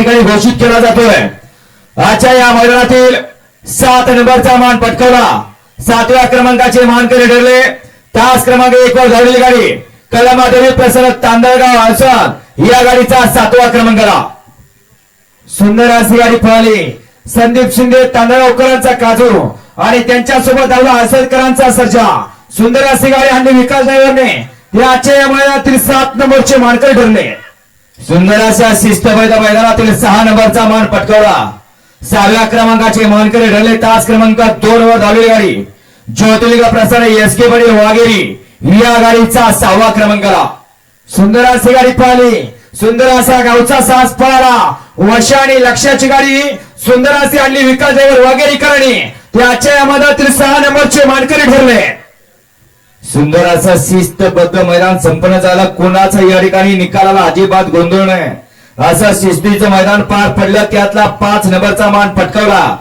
ठिकाणी घोषित केला जातोय। आजच्या या मैदानातील 7 नंबरचा मान पटकावला 7व्या क्रमांकाचे मानकरी ठरले तास क्रमांक 1 वर धावलेली गाडी कलमादेवी प्रसन्न तांदळगाव हसन या गाडीचा 7वा क्रमांकाला। सुंदर अशी गाडी पळाली संदीप शिंदे तांदळगावकरांचा काजू आणि त्यांच्यासोबत धावला हसदकरांचा सर्जा। सुंदर अशी गाडी आणि विकास ड्रायव्हरने या आजच्या या मैदानातील 7 नंबरचे मानकरी ठरले। सुंदर अशा शिस्तबद्ध मैदानातील 6 नंबरचा मान पटकावला 6व्या क्रमांकाचे मानकरी ठरले तास क्रमांक 2 वर धावलेली गाडी ज्योतिर्लिंग प्रसन्न एसके बडी वाघेरी या गाडीचा 6वा क्रमांकाला। सुंदर अशी गाडी पळाली सुंदर असा गावचा सास पळाला वशा आणि लक्ष्याची गाडी सुंदर अशी आणली विकास ड्रायव्हर वाघेरीकरांनी त्याच्या या मैदानातील 6 नंबरचे मानकरी ठरले। सुंदर असं शिस्तबद्ध मैदान संपन्न झालं कोणाचा या ठिकाणी निकालाला अजिबात गोंधळ नाही असं शिस्तीचं मैदान पार पडलं त्यातला 5 नंबरचा मान पटकावला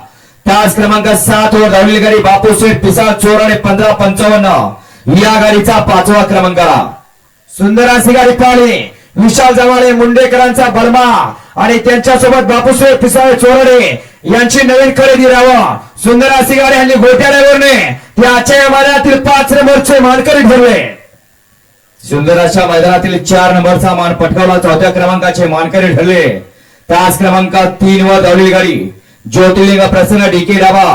तास क्रमांक 7 वर धावलेली गाडी बापूशेठ पिसाळ चोर आणि 1555 या गाडीचा 5वा क्रमांकाला। सुंदर अशी गाडी पळाली विशाल जवाळे मुंडेकरांचा बलमा आणि त्यांच्यासोबत बापूशेठ पिसाळ चोरडे यांची नवीन खरेदी राहावं सुंदर अशी गाडी हल्ली गोट्या ड्रायव्हरने त्याच्या या मैदानातील 5 नंबरचे मानकरी ठरले। सुंदर अशा मैदानातील 4 नंबरचा मान पटकावला 4थ्या क्रमांकाचे मानकरी ठरले तास क्रमांक 3 वर धावलेली गाडी ज्योतिर्लिंग प्रसन्न डीके डाबा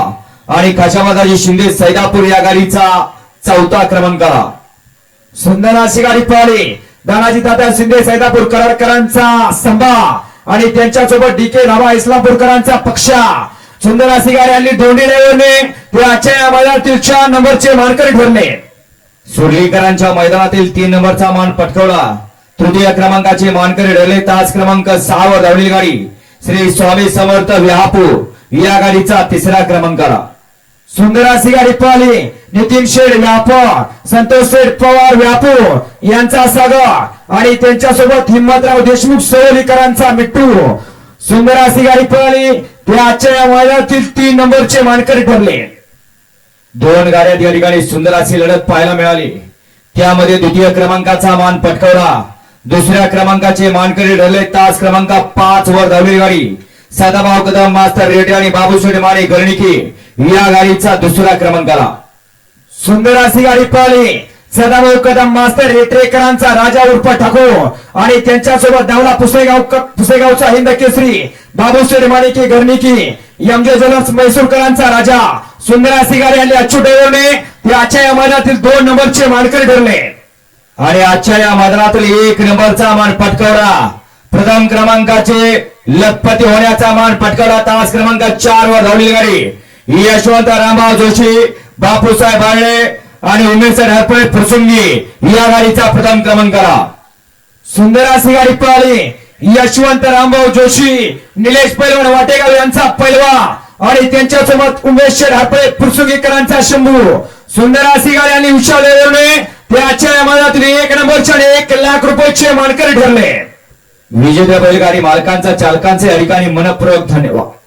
आणि खशाबादाजी शिंदे सैदापूर या गाडीचा 4था क्रमांकाला। सुंदर अशी गाडी पळाली दानाजी तात्या शिंदे सैदापूर कराडकरांचा संभा आणि त्यांच्यासोबत डीके डाबा इस्लामपूरकरांचा पक्षा। सुंदर अशी गाडी आणली दोंडी ड्रायव्हरने ते आजच्या या मैदानातील 4 नंबरचे मानकरी ठरले। सुर्लीकरांच्या मैदानातील 3 नंबरचा मान पटकावला 3य क्रमांकाचे मानकरी ठरले तास क्रमांक 6 वर धावलेली गाडी श्री स्वामी समर्थ व्यापूर या गाडीचा 3रा क्रमांकाला। सुंदर अशी गाडी पळाली नितीन शेठ व्यापूर संतोष शेठ पवार व्यापूर यांचा सागर आणि त्यांच्यासोबत हिम्मतराव देशमुख सोलीकरांचा मिट्टू। सुंदर अशी गाडी पळाली ते आजच्या या मैदानातील 3 नंबरचे मानकरी ठरले। 2 गाड्या या ठिकाणी सुंदर अशी लढत पाहायला मिळाली त्यामध्ये 2य क्रमांकाचा मान पटकावला 2ऱ्या क्रमांकाचे मानकरी ठरले तास क्रमांक 5 वर धावलेली गाडी सदाभाऊ कदम मास्तर रेड्डी आणि बाबूशेठ माने गर्णिकी या गाडीचा 2रा क्रमांकाला। सुंदर अशी गाडी पळाली सदाभाऊ कदम मास्तर रेटरेकरांचा राजा उर्फ ठाकूर आणि त्यांच्यासोबत धावला पुसेगावचा हिंद केसरी बाबूशेठ माने गर्णिकी एमजे ज्वेलर्स मैसूरकरांचा राजा। सुंदर अशी गाडी आली अच्युत ड्रायव्हरने ते आजच्या या मैदानातील 2 नंबरचे मानकरी ठरले आणि आजच्या या मैदानातील 1 नंबरचा मान पटकावला प्रथम क्रमांकाचे लखपती होण्याचा मान पटकावला तास क्रमांक 4 वर धावलेली गाडी यशवंत रामभाऊ जोशी बापूसाहेब बाळे आणि उमेश हरपळे फुरसुंगी या गाडीचा प्रथम क्रमांकाला। सुंदर अशी गाडी पळाली यशवंत रामभाऊ जोशी निलेश पैलवान वाटेगाव यांचा पैलवा आणि त्यांच्यासोबत उमेश हरपळे फुरसुंगीकरांचा शंभू। सुंदर अशी गाडी आणि विशाल ड्रायव्हरने त्याच्या या मैदानातील 1 नंबरचे 1 लाख रुपयाचे मानकरी ठरले। विजेत्या बैलगाडी मालकांचा चालकांचे या ठिकाणी मनपूर्वक धन्यवाद।